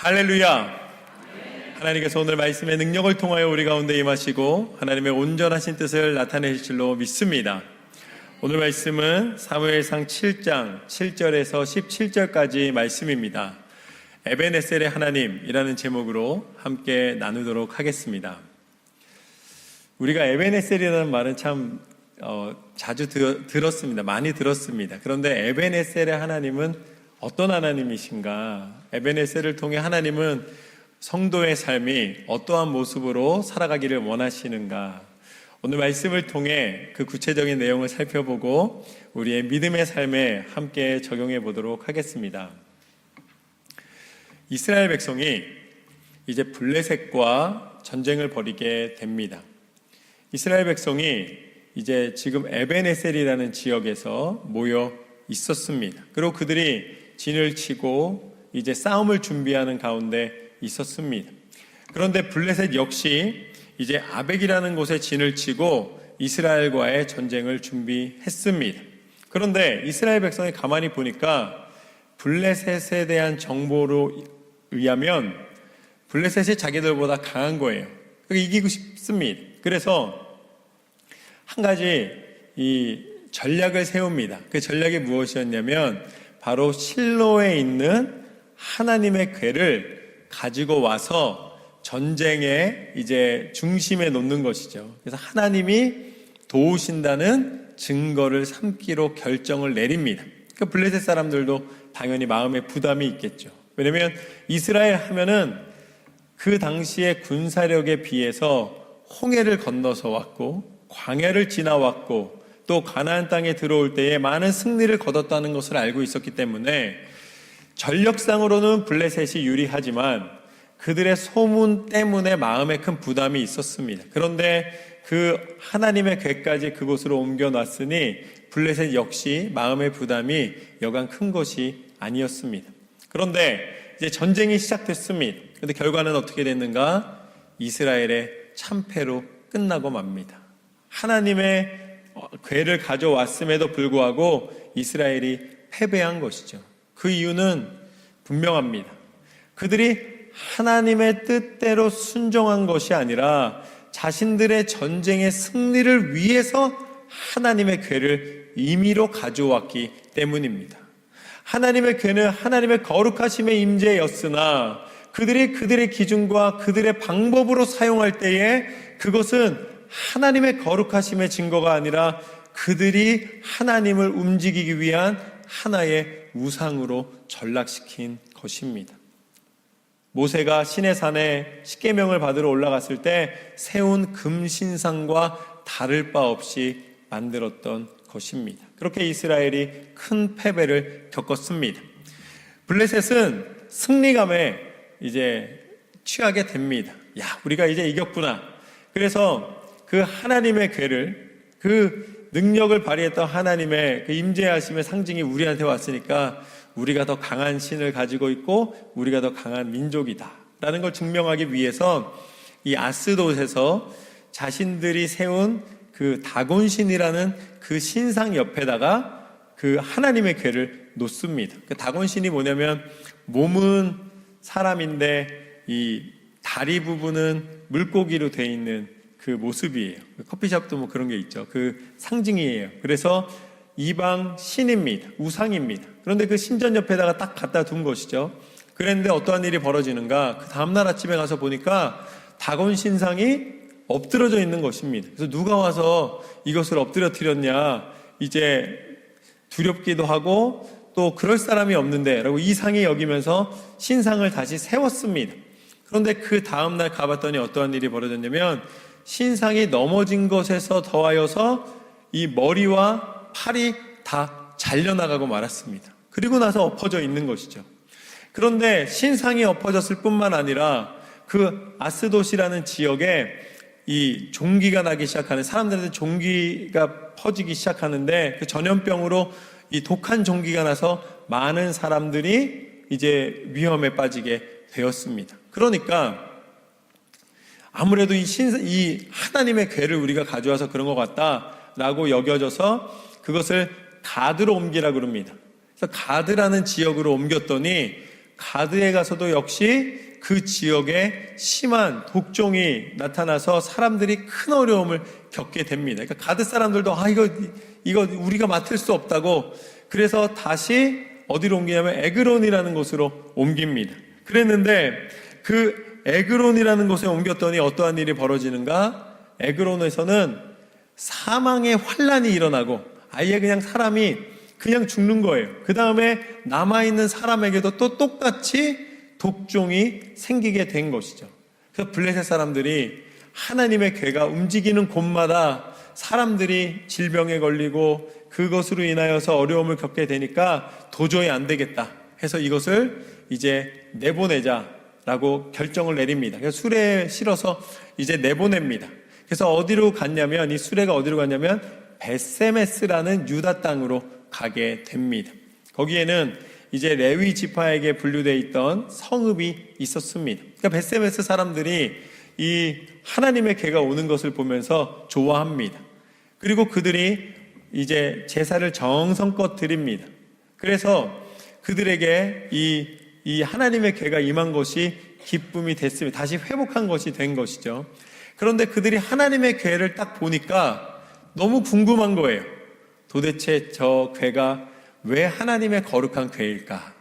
할렐루야. 하나님께서 오늘 말씀의 능력을 통하여 우리 가운데 임하시고 하나님의 온전하신 뜻을 나타내실 줄로 믿습니다. 오늘 말씀은 사무엘상 7장 7절에서 17절까지 말씀입니다. 에벤에셀의 하나님이라는 제목으로 함께 나누도록 하겠습니다. 우리가 에벤에셀이라는 말은 참 자주 들었습니다. 많이 들었습니다. 그런데 에벤에셀의 하나님은 어떤 하나님이신가? 에벤에셀을 통해 하나님은 성도의 삶이 어떠한 모습으로 살아가기를 원하시는가? 오늘 말씀을 통해 그 구체적인 내용을 살펴보고 우리의 믿음의 삶에 함께 적용해 보도록 하겠습니다. 이스라엘 백성이 이제 블레셋과 전쟁을 벌이게 됩니다. 이스라엘 백성이 이제 지금 에벤에셀이라는 지역에서 모여 있었습니다. 그리고 그들이 진을 치고 이제 싸움을 준비하는 가운데 있었습니다. 그런데 블레셋 역시 이제 아벡이라는 곳에 진을 치고 이스라엘과의 전쟁을 준비했습니다. 그런데 이스라엘 백성이 가만히 보니까 블레셋에 대한 정보로 의하면 블레셋이 자기들보다 강한 거예요. 이기고 싶습니다. 그래서 한 가지 이 전략을 세웁니다. 그 전략이 무엇이었냐면 바로 실로에 있는 하나님의 궤를 가지고 와서 전쟁의 이제 중심에 놓는 것이죠. 그래서 하나님이 도우신다는 증거를 삼기로 결정을 내립니다. 그러니까 블레셋 사람들도 당연히 마음에 부담이 있겠죠. 왜냐하면 이스라엘 하면은 그 당시의 군사력에 비해서 홍해를 건너서 왔고 광야를 지나왔고 또 가나안 땅에 들어올 때에 많은 승리를 거뒀다는 것을 알고 있었기 때문에 전력상으로는 블레셋이 유리하지만 그들의 소문 때문에 마음에 큰 부담이 있었습니다. 그런데 그 하나님의 궤까지 그곳으로 옮겨놨으니 블레셋 역시 마음의 부담이 여간 큰 것이 아니었습니다. 그런데 이제 전쟁이 시작됐습니다. 그런데 결과는 어떻게 됐는가? 이스라엘의 참패로 끝나고 맙니다. 하나님의 궤를 가져왔음에도 불구하고 이스라엘이 패배한 것이죠. 그 이유는 분명합니다. 그들이 하나님의 뜻대로 순종한 것이 아니라 자신들의 전쟁의 승리를 위해서 하나님의 궤를 임의로 가져왔기 때문입니다. 하나님의 궤는 하나님의 거룩하심의 임재였으나 그들이 그들의 기준과 그들의 방법으로 사용할 때에 그것은 하나님의 거룩하심의 증거가 아니라 그들이 하나님을 움직이기 위한 하나의 우상으로 전락시킨 것입니다. 모세가 시내산에 십계명을 받으러 올라갔을 때 세운 금신상과 다를 바 없이 만들었던 것입니다. 그렇게 이스라엘이 큰 패배를 겪었습니다. 블레셋은 승리감에 이제 취하게 됩니다. 야, 우리가 이제 이겼구나. 그래서 그 하나님의 궤를, 그 능력을 발휘했던 하나님의 그 임재하심의 상징이 우리한테 왔으니까 우리가 더 강한 신을 가지고 있고 우리가 더 강한 민족이다 라는 걸 증명하기 위해서 이 아스돗에서 자신들이 세운 그 다곤신이라는 그 신상 옆에다가 그 하나님의 궤를 놓습니다. 그 다곤신이 뭐냐면 몸은 사람인데 이 다리 부분은 물고기로 되어 있는 그 모습이에요. 커피숍도 뭐 그런 게 있죠. 그 상징이에요. 그래서 이방 신입니다. 우상입니다. 그런데 그 신전 옆에다가 딱 갖다 둔 것이죠. 그랬는데 어떠한 일이 벌어지는가? 그 다음날 아침에 가서 보니까 다곤 신상이 엎드러져 있는 것입니다. 그래서 누가 와서 이것을 엎드려뜨렸냐? 이제 두렵기도 하고 또 그럴 사람이 없는데 라고 이상히 여기면서 신상을 다시 세웠습니다. 그런데 그 다음날 가봤더니 어떠한 일이 벌어졌냐면 신상이 넘어진 것에서 더하여서 이 머리와 팔이 다 잘려나가고 말았습니다. 그리고 나서 엎어져 있는 것이죠. 그런데 신상이 엎어졌을 뿐만 아니라 그 아스돗이라는 지역에 이 종기가 나기 시작하는, 사람들한테 종기가 퍼지기 시작하는데 그 전염병으로 이 독한 종기가 나서 많은 사람들이 이제 위험에 빠지게 되었습니다. 그러니까 아무래도 이 하나님의 궤를 우리가 가져와서 그런 것 같다라고 여겨져서 그것을 가드로 옮기라 그럽니다. 그래서 가드라는 지역으로 옮겼더니 가드에 가서도 역시 그 지역에 심한 독종이 나타나서 사람들이 큰 어려움을 겪게 됩니다. 그러니까 가드 사람들도 이거 우리가 맡을 수 없다고, 그래서 다시 어디로 옮기냐면 에그론이라는 곳으로 옮깁니다. 그랬는데 그 에그론이라는 곳에 옮겼더니 어떠한 일이 벌어지는가? 에그론에서는 사망의 환란이 일어나고 아예 그냥 사람이 그냥 죽는 거예요. 그 다음에 남아있는 사람에게도 또 똑같이 독종이 생기게 된 것이죠. 그래서 블레셋 사람들이 하나님의 궤가 움직이는 곳마다 사람들이 질병에 걸리고 그것으로 인하여서 어려움을 겪게 되니까 도저히 안 되겠다 해서 이것을 이제 내보내자라고 결정을 내립니다. 그래서 수레에 실어서 이제 내보냅니다. 그래서 어디로 갔냐면, 이 수레가 어디로 갔냐면 벳세메스라는 유다 땅으로 가게 됩니다. 거기에는 이제 레위 지파에게 분류되어 있던 성읍이 있었습니다. 그러니까 벳세메스 사람들이 이 하나님의 궤가 오는 것을 보면서 좋아합니다. 그리고 그들이 이제 제사를 정성껏 드립니다. 그래서 그들에게 이 하나님의 궤가 임한 것이 기쁨이 됐습니다. 다시 회복한 것이 된 것이죠. 그런데 그들이 하나님의 궤를 딱 보니까 너무 궁금한 거예요. 도대체 저 궤가 왜 하나님의 거룩한 궤일까?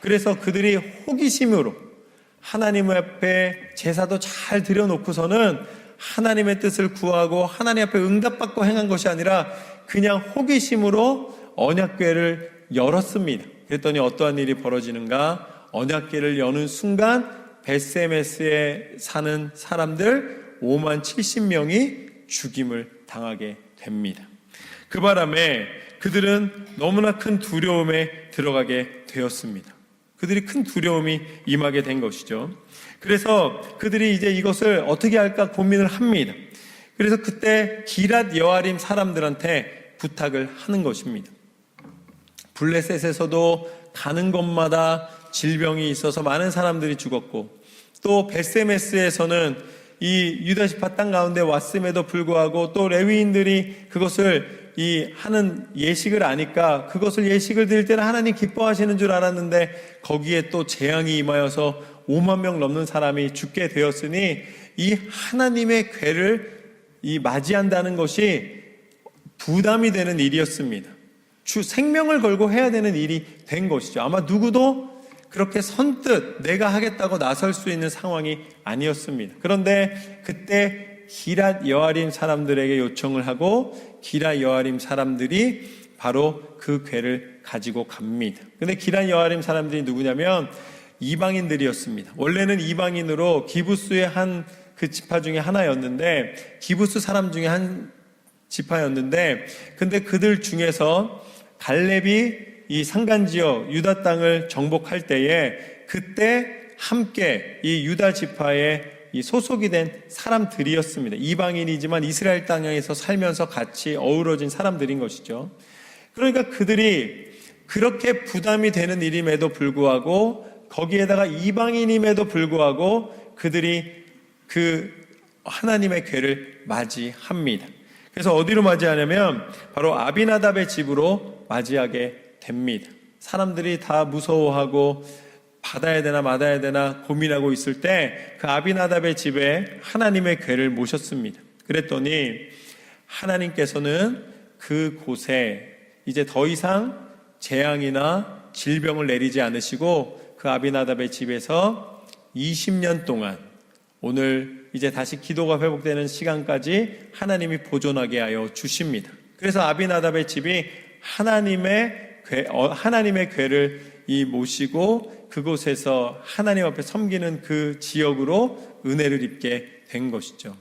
그래서 그들이 호기심으로 하나님 앞에 제사도 잘 드려놓고서는 하나님의 뜻을 구하고 하나님 앞에 응답받고 행한 것이 아니라 그냥 호기심으로 언약궤를 열었습니다. 그랬더니 어떠한 일이 벌어지는가? 언약궤를 여는 순간 벳세메스에 사는 사람들 5만 70명이 죽임을 당하게 됩니다. 그 바람에 그들은 너무나 큰 두려움에 들어가게 되었습니다. 그들이 큰 두려움이 임하게 된 것이죠. 그래서 그들이 이제 이것을 어떻게 할까 고민을 합니다. 그래서 그때 기랏 여아림 사람들한테 부탁을 하는 것입니다. 블레셋에서도 가는 곳마다 질병이 있어서 많은 사람들이 죽었고, 또 벳세메스에서는 이 유다 지파 땅 가운데 왔음에도 불구하고 또 레위인들이 그것을 하는 예식을 아니까 그것을 예식을 드릴 때는 하나님 기뻐하시는 줄 알았는데 거기에 또 재앙이 임하여서 5만 명 넘는 사람이 죽게 되었으니 이 하나님의 궤를 맞이한다는 것이 부담이 되는 일이었습니다. 생명을 걸고 해야 되는 일이 된 것이죠. 아마 누구도 그렇게 선뜻 내가 하겠다고 나설 수 있는 상황이 아니었습니다. 그런데 그때 기랏 여아림 사람들에게 요청을 하고 기랏 여아림 사람들이 바로 그 궤를 가지고 갑니다. 근데 기랏 여아림 사람들이 누구냐면 이방인들이었습니다. 원래는 이방인으로 기부스의 한 그 지파 중에 하나였는데, 기부스 사람 중에 한 지파였는데, 근데 그들 중에서 갈렙이 이 산간지역 유다 땅을 정복할 때에 그때 함께 이 유다 지파에 이 소속이 된 사람들이었습니다. 이방인이지만 이스라엘 땅에서 살면서 같이 어우러진 사람들인 것이죠. 그러니까 그들이 그렇게 부담이 되는 일임에도 불구하고, 거기에다가 이방인임에도 불구하고 그들이 그 하나님의 궤를 맞이합니다. 그래서 어디로 맞이하냐면 바로 아비나답의 집으로 맞이하게 됩니다. 사람들이 다 무서워하고 받아야 되나 말아야 되나 고민하고 있을 때 그 아비나답의 집에 하나님의 궤를 모셨습니다. 그랬더니 하나님께서는 그 곳에 이제 더 이상 재앙이나 질병을 내리지 않으시고 그 아비나답의 집에서 20년 동안, 오늘 이제 다시 기도가 회복되는 시간까지 하나님이 보존하게 하여 주십니다. 그래서 아비나답의 집이 하나님의 궤를 모시고 그곳에서 하나님 앞에 섬기는 그 지역으로 은혜를 입게 된 것이죠.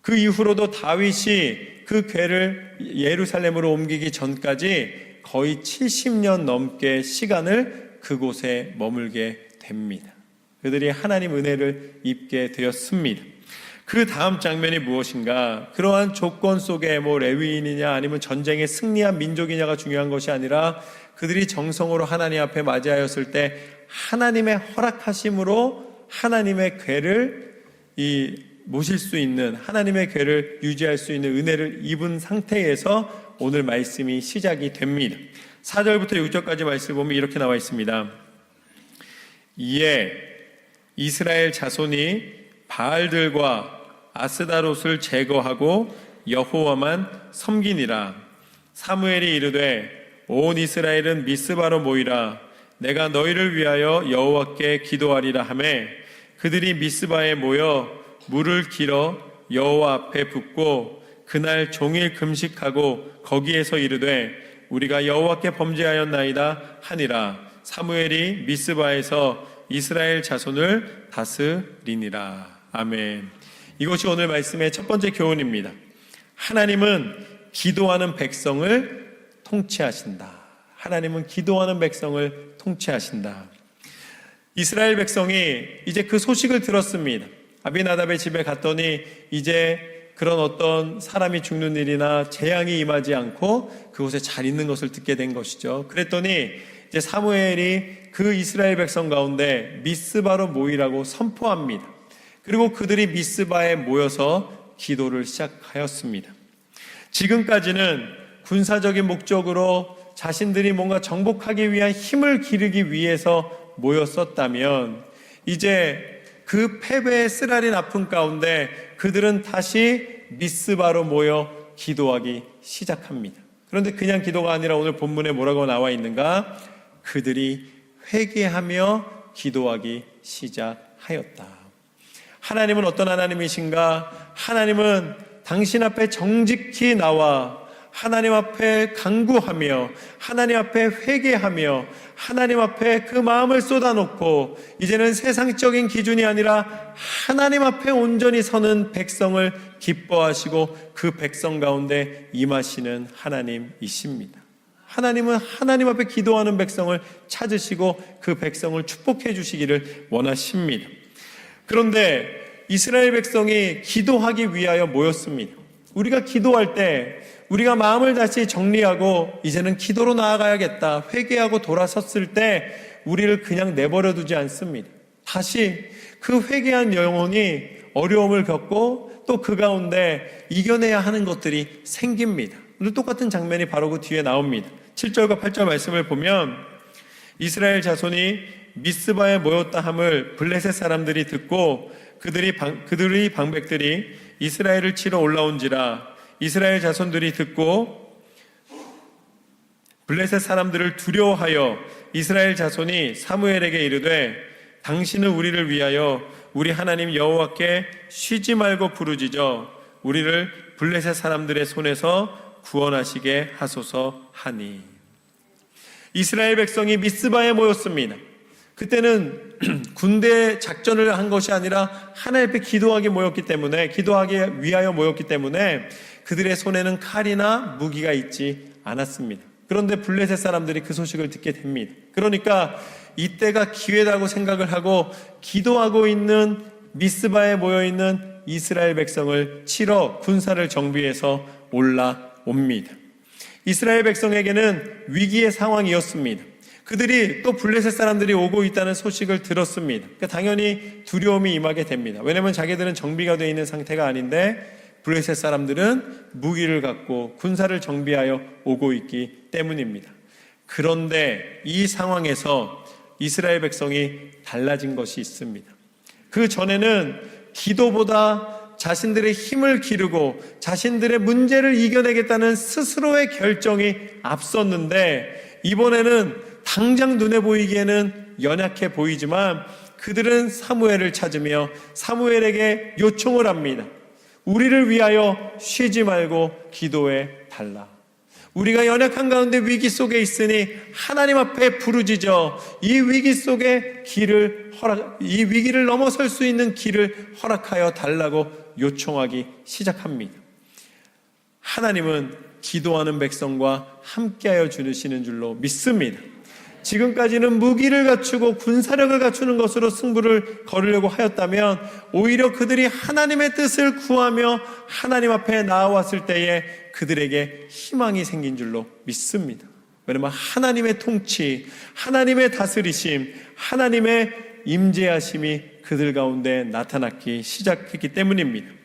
그 이후로도 다윗이 그 궤를 예루살렘으로 옮기기 전까지 거의 70년 넘게 시간을 그곳에 머물게 됩니다. 그들이 하나님 은혜를 입게 되었습니다. 그 다음 장면이 무엇인가? 그러한 조건 속에 레위인이냐 아니면 전쟁에 승리한 민족이냐가 중요한 것이 아니라 그들이 정성으로 하나님 앞에 맞이하였을 때 하나님의 허락하심으로 하나님의 궤를 모실 수 있는, 하나님의 궤를 유지할 수 있는 은혜를 입은 상태에서 오늘 말씀이 시작이 됩니다. 4절부터 6절까지 말씀을 보면 이렇게 나와 있습니다. 이에 이스라엘 자손이 바알들과 아스다롯을 제거하고 여호와만 섬기니라. 사무엘이 이르되 온 이스라엘은 미스바로 모이라. 내가 너희를 위하여 여호와께 기도하리라 하매 그들이 미스바에 모여 물을 길어 여호와 앞에 붓고 그날 종일 금식하고 거기에서 이르되 우리가 여호와께 범죄하였나이다 하니라. 사무엘이 미스바에서 이스라엘 자손을 다스리니라. 아멘. 이것이 오늘 말씀의 첫 번째 교훈입니다. 하나님은 기도하는 백성을 통치하신다. 하나님은 기도하는 백성을 통치하신다. 이스라엘 백성이 이제 그 소식을 들었습니다. 아비나답의 집에 갔더니 이제 그런 어떤 사람이 죽는 일이나 재앙이 임하지 않고 그곳에 잘 있는 것을 듣게 된 것이죠. 그랬더니 이제 사무엘이 그 이스라엘 백성 가운데 미스바로 모이라고 선포합니다. 그리고 그들이 미스바에 모여서 기도를 시작하였습니다. 지금까지는 군사적인 목적으로 자신들이 뭔가 정복하기 위한 힘을 기르기 위해서 모였었다면 이제 그 패배의 쓰라린 아픔 가운데 그들은 다시 미스바로 모여 기도하기 시작합니다. 그런데 그냥 기도가 아니라 오늘 본문에 뭐라고 나와 있는가? 그들이 회개하며 기도하기 시작하였다. 하나님은 어떤 하나님이신가? 하나님은 당신 앞에 정직히 나와 하나님 앞에 간구하며 하나님 앞에 회개하며 하나님 앞에 그 마음을 쏟아놓고 이제는 세상적인 기준이 아니라 하나님 앞에 온전히 서는 백성을 기뻐하시고 그 백성 가운데 임하시는 하나님이십니다. 하나님은 하나님 앞에 기도하는 백성을 찾으시고 그 백성을 축복해 주시기를 원하십니다. 그런데 이스라엘 백성이 기도하기 위하여 모였습니다. 우리가 기도할 때 우리가 마음을 다시 정리하고 이제는 기도로 나아가야겠다 회개하고 돌아섰을 때 우리를 그냥 내버려 두지 않습니다. 다시 그 회개한 영혼이 어려움을 겪고 또 그 가운데 이겨내야 하는 것들이 생깁니다. 오늘 똑같은 장면이 바로 그 뒤에 나옵니다. 7절과 8절 말씀을 보면 이스라엘 자손이 미스바에 모였다 함을 블레셋 사람들이 듣고 그들의 방백들이 이스라엘을 치러 올라온지라. 이스라엘 자손들이 듣고 블레셋 사람들을 두려워하여 이스라엘 자손이 사무엘에게 이르되 당신은 우리를 위하여 우리 하나님 여호와께 쉬지 말고 부르짖어 우리를 블레셋 사람들의 손에서 구원하시게 하소서 하니. 이스라엘 백성이 미스바에 모였습니다. 그때는 군대 작전을 한 것이 아니라 하나님 앞에 기도하기 위하여 모였기 때문에 그들의 손에는 칼이나 무기가 있지 않았습니다. 그런데 블레셋 사람들이 그 소식을 듣게 됩니다. 그러니까 이때가 기회라고 생각을 하고 기도하고 있는 미스바에 모여있는 이스라엘 백성을 치러 군사를 정비해서 올라옵니다. 이스라엘 백성에게는 위기의 상황이었습니다. 그들이 또 블레셋 사람들이 오고 있다는 소식을 들었습니다. 그러니까 당연히 두려움이 임하게 됩니다. 왜냐하면 자기들은 정비가 되어 있는 상태가 아닌데 블레셋 사람들은 무기를 갖고 군사를 정비하여 오고 있기 때문입니다. 그런데 이 상황에서 이스라엘 백성이 달라진 것이 있습니다. 그 전에는 기도보다 자신들의 힘을 기르고 자신들의 문제를 이겨내겠다는 스스로의 결정이 앞섰는데 이번에는 당장 눈에 보이기에는 연약해 보이지만 그들은 사무엘을 찾으며 사무엘에게 요청을 합니다. 우리를 위하여 쉬지 말고 기도해 달라. 우리가 연약한 가운데 위기 속에 있으니 하나님 앞에 부르짖어 이 위기를 넘어설 수 있는 길을 허락하여 달라고 요청하기 시작합니다. 하나님은 기도하는 백성과 함께하여 주시는 줄로 믿습니다. 지금까지는 무기를 갖추고 군사력을 갖추는 것으로 승부를 거르려고 하였다면 오히려 그들이 하나님의 뜻을 구하며 하나님 앞에 나아왔을 때에 그들에게 희망이 생긴 줄로 믿습니다. 왜냐하면 하나님의 통치, 하나님의 다스리심, 하나님의 임재하심이 그들 가운데 나타나기 시작했기 때문입니다.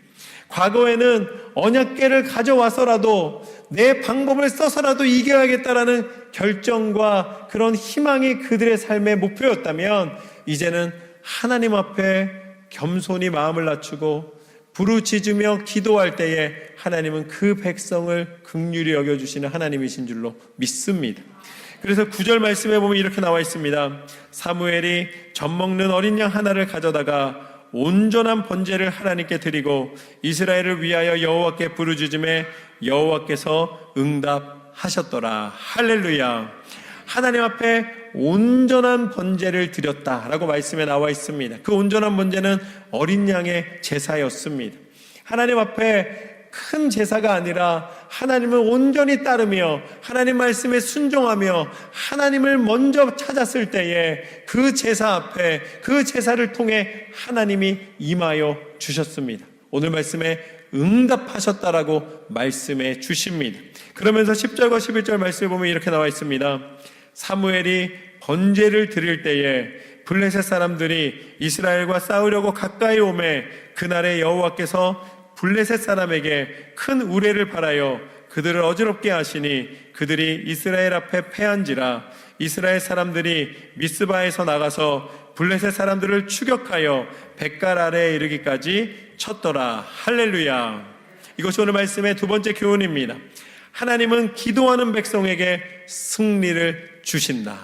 과거에는 언약궤를 가져와서라도 내 방법을 써서라도 이겨야겠다라는 결정과 그런 희망이 그들의 삶의 목표였다면 이제는 하나님 앞에 겸손히 마음을 낮추고 부르짖으며 기도할 때에 하나님은 그 백성을 긍휼히 여겨주시는 하나님이신 줄로 믿습니다. 그래서 9절 말씀에 보면 이렇게 나와 있습니다. 사무엘이 젖먹는 어린 양 하나를 가져다가 온전한 번제를 하나님께 드리고 이스라엘을 위하여 여호와께 부르짖음에 여호와께서 응답하셨더라. 할렐루야. 하나님 앞에 온전한 번제를 드렸다라고 말씀에 나와 있습니다. 그 온전한 번제는 어린 양의 제사였습니다. 하나님 앞에 큰 제사가 아니라 하나님을 온전히 따르며 하나님 말씀에 순종하며 하나님을 먼저 찾았을 때에 그 제사 앞에 그 제사를 통해 하나님이 임하여 주셨습니다. 오늘 말씀에 응답하셨다라고 말씀해 주십니다. 그러면서 10절과 11절 말씀을 보면 이렇게 나와 있습니다. 사무엘이 번제를 드릴 때에 블레셋 사람들이 이스라엘과 싸우려고 가까이 오매 그날에 여호와께서 블레셋 사람에게 큰 우레를 발하여 그들을 어지럽게 하시니 그들이 이스라엘 앞에 패한지라. 이스라엘 사람들이 미스바에서 나가서 블레셋 사람들을 추격하여 벳갈 아래에 이르기까지 쳤더라. 할렐루야. 이것이 오늘 말씀의 두 번째 교훈입니다. 하나님은 기도하는 백성에게 승리를 주신다.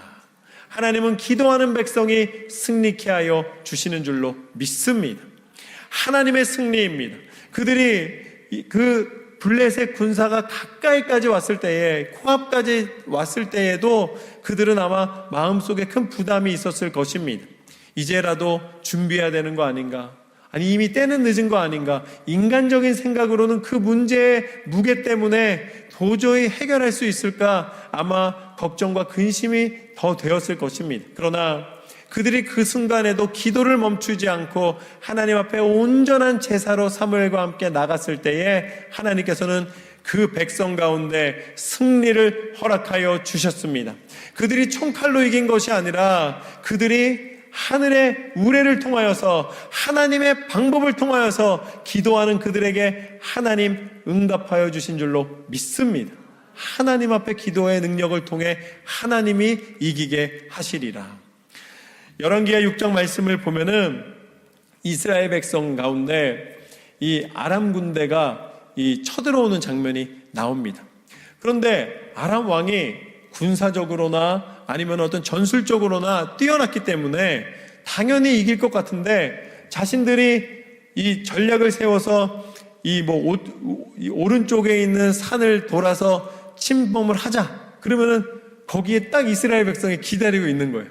하나님은 기도하는 백성이 승리케 하여 주시는 줄로 믿습니다. 하나님의 승리입니다. 그들이 그 블레셋 군사가 가까이까지 왔을 때에, 코앞까지 왔을 때에도 그들은 아마 마음속에 큰 부담이 있었을 것입니다. 이제라도 준비해야 되는 거 아닌가? 아니 이미 때는 늦은 거 아닌가? 인간적인 생각으로는 그 문제의 무게 때문에 도저히 해결할 수 있을까? 아마 걱정과 근심이 더 되었을 것입니다. 그러나 그들이 그 순간에도 기도를 멈추지 않고 하나님 앞에 온전한 제사로 사무엘과 함께 나갔을 때에 하나님께서는 그 백성 가운데 승리를 허락하여 주셨습니다. 그들이 총칼로 이긴 것이 아니라 그들이 하늘의 우레를 통하여서 하나님의 방법을 통하여서 기도하는 그들에게 하나님 응답하여 주신 줄로 믿습니다. 하나님 앞에 기도의 능력을 통해 하나님이 이기게 하시리라. 열왕기하 6장 말씀을 보면은 이스라엘 백성 가운데 이 아람 군대가 이 쳐들어오는 장면이 나옵니다. 그런데 아람 왕이 군사적으로나 아니면 어떤 전술적으로나 뛰어났기 때문에 당연히 이길 것 같은데 자신들이 이 전략을 세워서 이 오른쪽에 있는 산을 돌아서 침범을 하자. 그러면은 거기에 딱 이스라엘 백성이 기다리고 있는 거예요.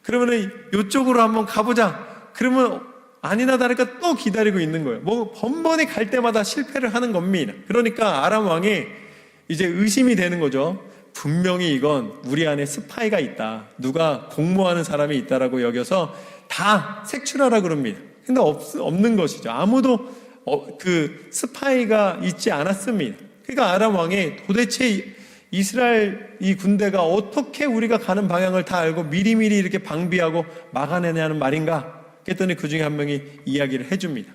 그러면은 이쪽으로 한번 가보자. 그러면 아니나 다를까 또 기다리고 있는 거예요. 번번이 갈 때마다 실패를 하는 겁니다. 그러니까 아람 왕이 이제 의심이 되는 거죠. 분명히 이건 우리 안에 스파이가 있다. 누가 공모하는 사람이 있다라고 여겨서 다 색출하라 그럽니다. 근데 없는 것이죠. 아무도 그 스파이가 있지 않았습니다. 그러니까 아람 왕이 도대체 이스라엘 이 군대가 어떻게 우리가 가는 방향을 다 알고 미리미리 이렇게 방비하고 막아내냐는 말인가? 그랬더니 그 중에 한 명이 이야기를 해줍니다.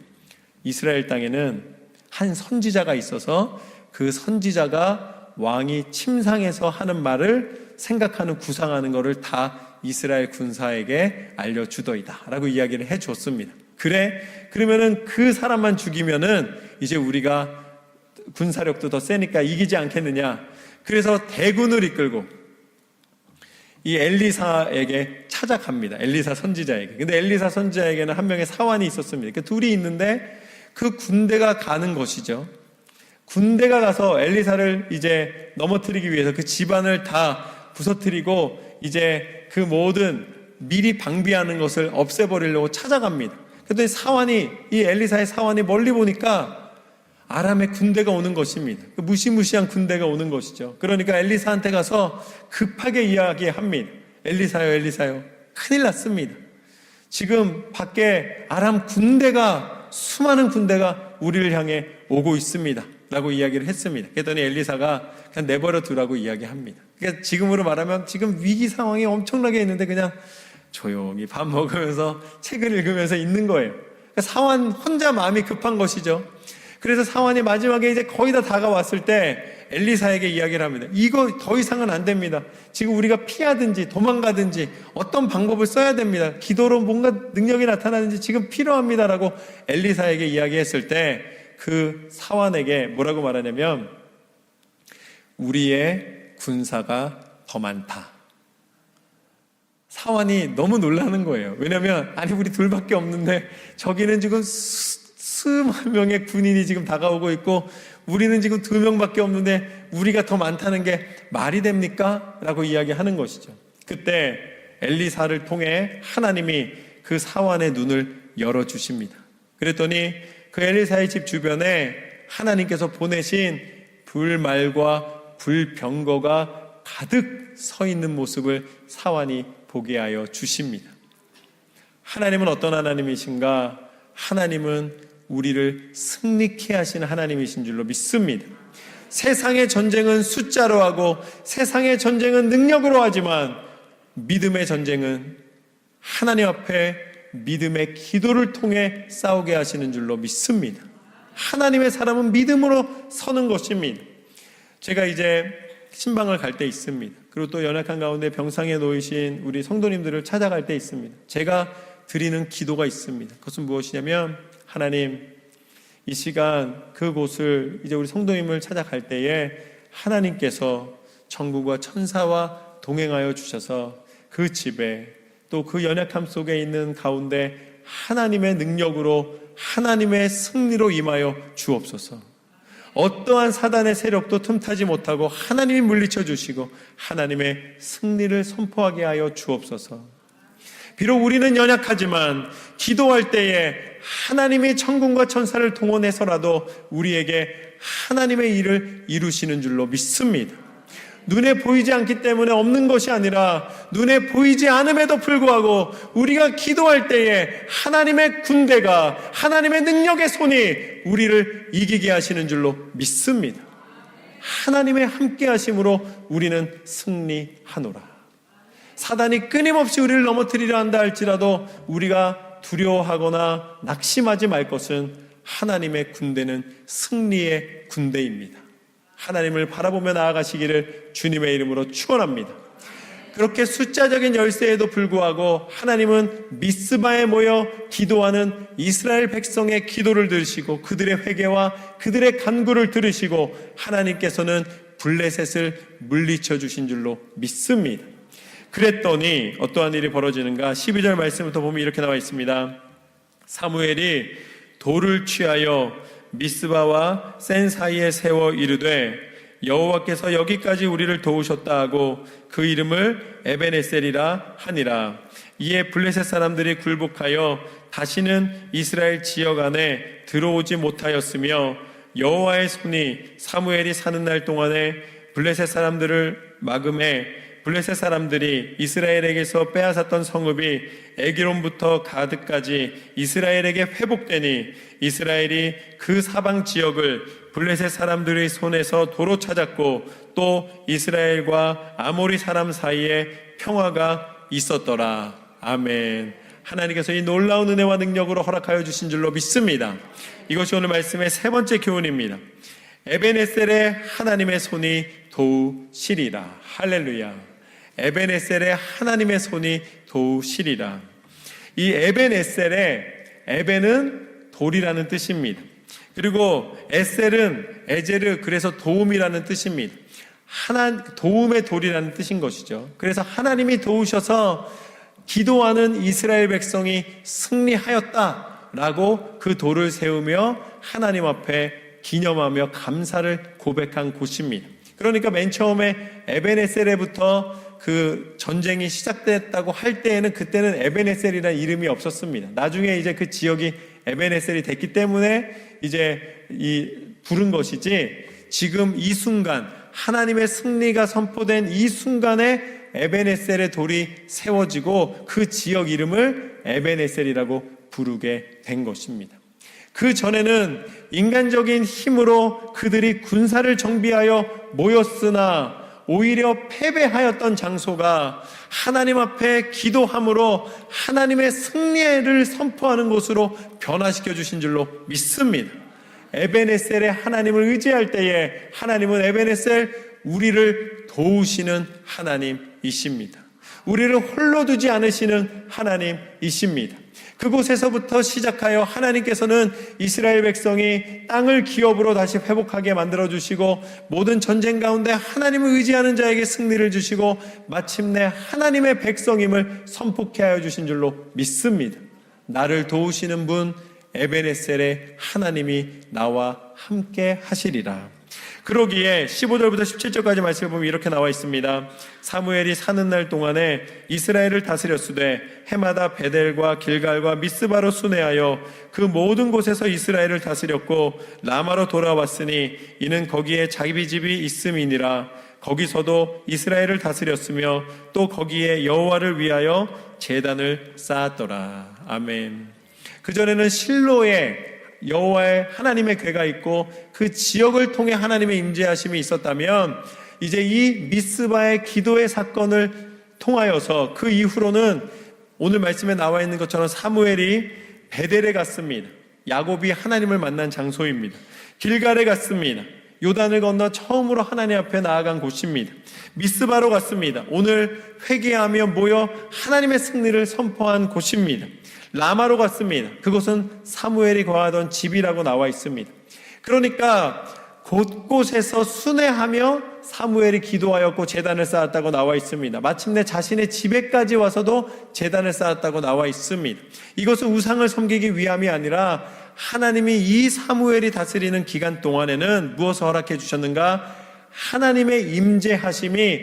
이스라엘 땅에는 한 선지자가 있어서 그 선지자가 왕이 침상에서 하는 말을 생각하는 구상하는 것을 다 이스라엘 군사에게 알려주더이다 라고 이야기를 해줬습니다. 그래? 그러면은 그 사람만 죽이면은 이제 우리가 군사력도 더 세니까 이기지 않겠느냐? 그래서 대군을 이끌고 이 엘리사에게 찾아갑니다. 엘리사 선지자에게. 근데 엘리사 선지자에게는 한 명의 사환이 있었습니다. 그러니까 둘이 있는데 그 군대가 가는 것이죠. 군대가 가서 엘리사를 이제 넘어뜨리기 위해서 그 집안을 다 부서뜨리고 이제 그 모든 미리 방비하는 것을 없애버리려고 찾아갑니다. 그랬더니 이 엘리사의 사환이 멀리 보니까 아람의 군대가 오는 것입니다. 그 무시무시한 군대가 오는 것이죠. 그러니까 엘리사한테 가서 급하게 이야기합니다. 엘리사요. 큰일 났습니다. 지금 밖에 아람 군대가, 수많은 군대가 우리를 향해 오고 있습니다. 라고 이야기를 했습니다. 그랬더니 엘리사가 그냥 내버려 두라고 이야기합니다. 그러니까 지금으로 말하면 지금 위기 상황이 엄청나게 있는데 그냥 조용히 밥 먹으면서 책을 읽으면서 있는 거예요. 그러니까 사환 혼자 마음이 급한 것이죠. 그래서 사환이 마지막에 이제 거의 다 다가왔을 때 엘리사에게 이야기를 합니다. 이거 더 이상은 안 됩니다. 지금 우리가 피하든지 도망가든지 어떤 방법을 써야 됩니다. 기도로 뭔가 능력이 나타나는지 지금 필요합니다라고 엘리사에게 이야기했을 때 그 사환에게 뭐라고 말하냐면 우리의 군사가 더 많다. 사환이 너무 놀라는 거예요. 왜냐하면 아니 우리 둘밖에 없는데 저기는 지금 수만 명의 군인이 지금 다가오고 있고 우리는 지금 2명밖에 없는데 우리가 더 많다는 게 말이 됩니까? 라고 이야기하는 것이죠. 그때 엘리사를 통해 하나님이 그 사환의 눈을 열어주십니다. 그랬더니 그 엘리사의 집 주변에 하나님께서 보내신 불말과 불병거가 가득 서 있는 모습을 사환이 보게 하여 주십니다. 하나님은 어떤 하나님이신가? 하나님은 우리를 승리케 하시는 하나님이신 줄로 믿습니다. 세상의 전쟁은 숫자로 하고 세상의 전쟁은 능력으로 하지만 믿음의 전쟁은 하나님 앞에 믿음의 기도를 통해 싸우게 하시는 줄로 믿습니다. 하나님의 사람은 믿음으로 서는 것입니다. 제가 이제 신방을 갈 때 있습니다. 그리고 또 연약한 가운데 병상에 놓이신 우리 성도님들을 찾아갈 때 있습니다. 제가 드리는 기도가 있습니다. 그것은 무엇이냐면 하나님, 이 시간 그곳을 이제 우리 성도님을 찾아갈 때에 하나님께서 천국과 천사와 동행하여 주셔서 그 집에 또 그 연약함 속에 있는 가운데 하나님의 능력으로 하나님의 승리로 임하여 주옵소서. 어떠한 사단의 세력도 틈타지 못하고 하나님이 물리쳐 주시고 하나님의 승리를 선포하게 하여 주옵소서. 비록 우리는 연약하지만 기도할 때에 하나님이 천군과 천사를 동원해서라도 우리에게 하나님의 일을 이루시는 줄로 믿습니다. 눈에 보이지 않기 때문에 없는 것이 아니라 눈에 보이지 않음에도 불구하고 우리가 기도할 때에 하나님의 군대가 하나님의 능력의 손이 우리를 이기게 하시는 줄로 믿습니다. 하나님의 함께 하심으로 우리는 승리하노라. 사단이 끊임없이 우리를 넘어뜨리려 한다 할지라도 우리가 두려워하거나 낙심하지 말 것은 하나님의 군대는 승리의 군대입니다. 하나님을 바라보며 나아가시기를 주님의 이름으로 축원합니다. 그렇게 숫자적인 열세에도 불구하고 하나님은 미스바에 모여 기도하는 이스라엘 백성의 기도를 들으시고 그들의 회개와 그들의 간구를 들으시고 하나님께서는 블레셋을 물리쳐 주신 줄로 믿습니다. 그랬더니 어떠한 일이 벌어지는가? 12절 말씀부터 보면 이렇게 나와 있습니다. 사무엘이 돌을 취하여 미스바와 센 사이에 세워 이르되 여호와께서 여기까지 우리를 도우셨다 하고 그 이름을 에벤에셀이라 하니라. 이에 블레셋 사람들이 굴복하여 다시는 이스라엘 지역 안에 들어오지 못하였으며 여호와의 손이 사무엘이 사는 날 동안에 블레셋 사람들을 막음해 블레셋 사람들이 이스라엘에게서 빼앗았던 성읍이 에기론부터 가드까지 이스라엘에게 회복되니 이스라엘이 그 사방 지역을 블레셋 사람들의 손에서 도로 찾았고 또 이스라엘과 아모리 사람 사이에 평화가 있었더라. 아멘. 하나님께서 이 놀라운 은혜와 능력으로 허락하여 주신 줄로 믿습니다. 이것이 오늘 말씀의 세 번째 교훈입니다. 에벤에셀의 하나님의 손이 도우시리라. 할렐루야. 에벤에셀의 하나님의 손이 도우시리라. 이 에벤에셀의 에벤은 돌이라는 뜻입니다. 그리고 에셀은 에제르, 그래서 도움이라는 뜻입니다. 도움의 돌이라는 뜻인 것이죠. 그래서 하나님이 도우셔서 기도하는 이스라엘 백성이 승리하였다라고 그 돌을 세우며 하나님 앞에 기념하며 감사를 고백한 곳입니다. 그러니까 맨 처음에 에벤에셀에부터 그 전쟁이 시작됐다고 할 때에는 그때는 에벤에셀이라는 이름이 없었습니다. 나중에 이제 그 지역이 에벤에셀이 됐기 때문에 이제 부른 것이지, 지금 이 순간 하나님의 승리가 선포된 이 순간에 에벤에셀의 돌이 세워지고 그 지역 이름을 에벤에셀이라고 부르게 된 것입니다. 그 전에는 인간적인 힘으로 그들이 군사를 정비하여 모였으나 오히려 패배하였던 장소가 하나님 앞에 기도함으로 하나님의 승리를 선포하는 곳으로 변화시켜 주신 줄로 믿습니다. 에베네셀의 하나님을 의지할 때에 하나님은 에베네셀, 우리를 도우시는 하나님이십니다. 우리를 홀로 두지 않으시는 하나님이십니다. 그곳에서부터 시작하여 하나님께서는 이스라엘 백성이 땅을 기업으로 다시 회복하게 만들어주시고 모든 전쟁 가운데 하나님을 의지하는 자에게 승리를 주시고 마침내 하나님의 백성임을 선포케 하여 주신 줄로 믿습니다. 나를 도우시는 분 에베네셀의 하나님이 나와 함께 하시리라. 그러기에 15절부터 17절까지 말씀을 보면 이렇게 나와 있습니다. 사무엘이 사는 날 동안에 이스라엘을 다스렸으되 해마다 베델과 길갈과 미스바로 순회하여 그 모든 곳에서 이스라엘을 다스렸고 라마로 돌아왔으니 이는 거기에 자기 집이 있음이니라. 거기서도 이스라엘을 다스렸으며 또 거기에 여호와를 위하여 제단을 쌓았더라. 아멘. 그전에는 실로에 여호와의 하나님의 궤가 있고 그 지역을 통해 하나님의 임재하심이 있었다면 이제 이 미스바의 기도의 사건을 통하여서 그 이후로는 오늘 말씀에 나와 있는 것처럼 사무엘이 베델에 갔습니다. 야곱이 하나님을 만난 장소입니다. 길갈에 갔습니다. 요단을 건너 처음으로 하나님 앞에 나아간 곳입니다. 미스바로 갔습니다. 오늘 회개하며 모여 하나님의 승리를 선포한 곳입니다. 라마로 갔습니다. 그곳은 사무엘이 거하던 집이라고 나와 있습니다. 그러니까 곳곳에서 순회하며 사무엘이 기도하였고 제단을 쌓았다고 나와 있습니다. 마침내 자신의 집에까지 와서도 제단을 쌓았다고 나와 있습니다. 이것은 우상을 섬기기 위함이 아니라 하나님이 이 사무엘이 다스리는 기간 동안에는 무엇을 허락해 주셨는가? 하나님의 임재하심이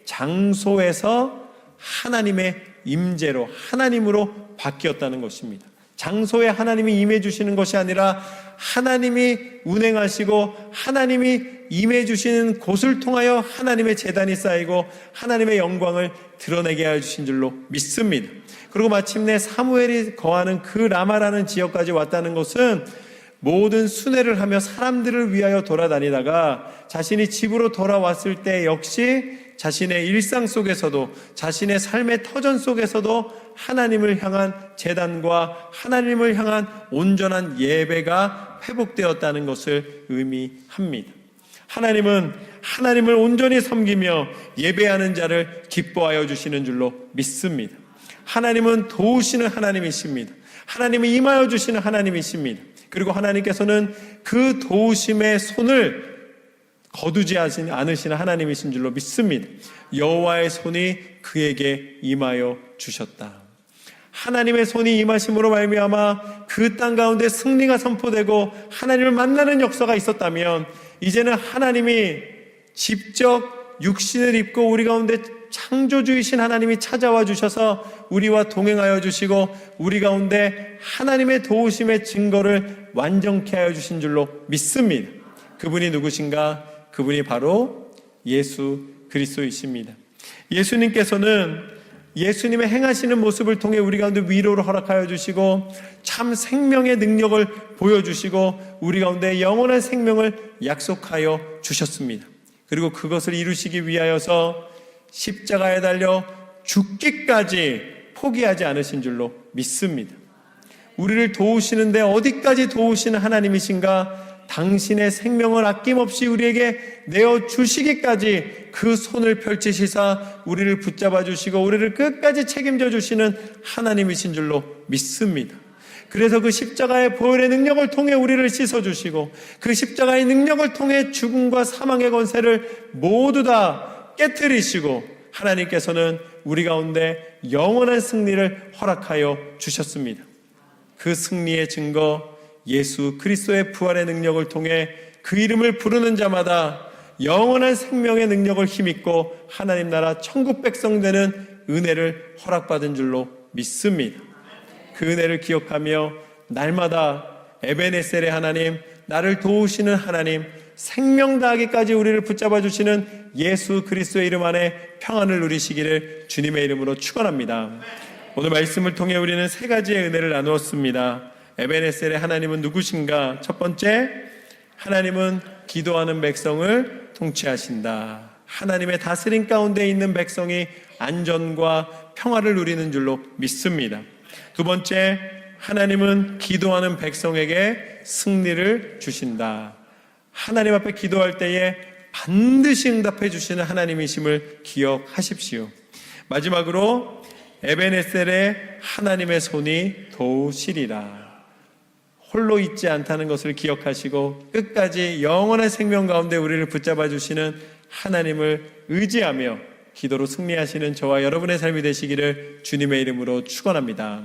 장소에서 하나님의 임재로, 하나님으로 바뀌었다는 것입니다. 장소에 하나님이 임해 주시는 것이 아니라 하나님이 운행하시고 하나님이 임해 주시는 곳을 통하여 하나님의 제단이 쌓이고 하나님의 영광을 드러내게 하여 주신 줄로 믿습니다. 그리고 마침내 사무엘이 거하는 그 라마라는 지역까지 왔다는 것은 모든 순회를 하며 사람들을 위하여 돌아다니다가 자신이 집으로 돌아왔을 때 역시 자신의 일상 속에서도 자신의 삶의 터전 속에서도 하나님을 향한 제단과 하나님을 향한 온전한 예배가 회복되었다는 것을 의미합니다. 하나님은 하나님을 온전히 섬기며 예배하는 자를 기뻐하여 주시는 줄로 믿습니다. 하나님은 도우시는 하나님이십니다. 하나님이 임하여 주시는 하나님이십니다. 그리고 하나님께서는 그 도우심의 손을 거두지 않으시는 하나님이신 줄로 믿습니다. 여호와의 손이 그에게 임하여 주셨다. 하나님의 손이 임하심으로 말미암아 그 땅 가운데 승리가 선포되고 하나님을 만나는 역사가 있었다면 이제는 하나님이 직접 육신을 입고 우리 가운데 창조주이신 하나님이 찾아와 주셔서 우리와 동행하여 주시고 우리 가운데 하나님의 도우심의 증거를 완전케 하여 주신 줄로 믿습니다. 그분이 누구신가? 그분이 바로 예수 그리스도이십니다. 예수님께서는 예수님의 행하시는 모습을 통해 우리 가운데 위로를 허락하여 주시고 참 생명의 능력을 보여주시고 우리 가운데 영원한 생명을 약속하여 주셨습니다. 그리고 그것을 이루시기 위하여서 십자가에 달려 죽기까지 포기하지 않으신 줄로 믿습니다. 우리를 도우시는데 어디까지 도우시는 하나님이신가? 당신의 생명을 아낌없이 우리에게 내어주시기까지 그 손을 펼치시사 우리를 붙잡아 주시고 우리를 끝까지 책임져 주시는 하나님이신 줄로 믿습니다. 그래서 그 십자가의 보혈의 능력을 통해 우리를 씻어주시고 그 십자가의 능력을 통해 죽음과 사망의 권세를 모두 다 깨트리시고 하나님께서는 우리 가운데 영원한 승리를 허락하여 주셨습니다. 그 승리의 증거 예수 그리스도의 부활의 능력을 통해 그 이름을 부르는 자마다 영원한 생명의 능력을 힘입고 하나님 나라 천국 백성 되는 은혜를 허락받은 줄로 믿습니다. 그 은혜를 기억하며 날마다 에베네셀의 하나님, 나를 도우시는 하나님, 생명 다하기까지 우리를 붙잡아 주시는 예수 그리스도의 이름 안에 평안을 누리시기를 주님의 이름으로 축원합니다. 오늘 말씀을 통해 우리는 세 가지의 은혜를 나누었습니다. 에베네셀의 하나님은 누구신가? 첫 번째, 하나님은 기도하는 백성을 통치하신다. 하나님의 다스림 가운데 있는 백성이 안전과 평화를 누리는 줄로 믿습니다. 두 번째, 하나님은 기도하는 백성에게 승리를 주신다. 하나님 앞에 기도할 때에 반드시 응답해 주시는 하나님이심을 기억하십시오. 마지막으로 에벤에셀의 하나님의 손이 도우시리라. 홀로 있지 않다는 것을 기억하시고 끝까지 영원한 생명 가운데 우리를 붙잡아 주시는 하나님을 의지하며 기도로 승리하시는 저와 여러분의 삶이 되시기를 주님의 이름으로 축원합니다.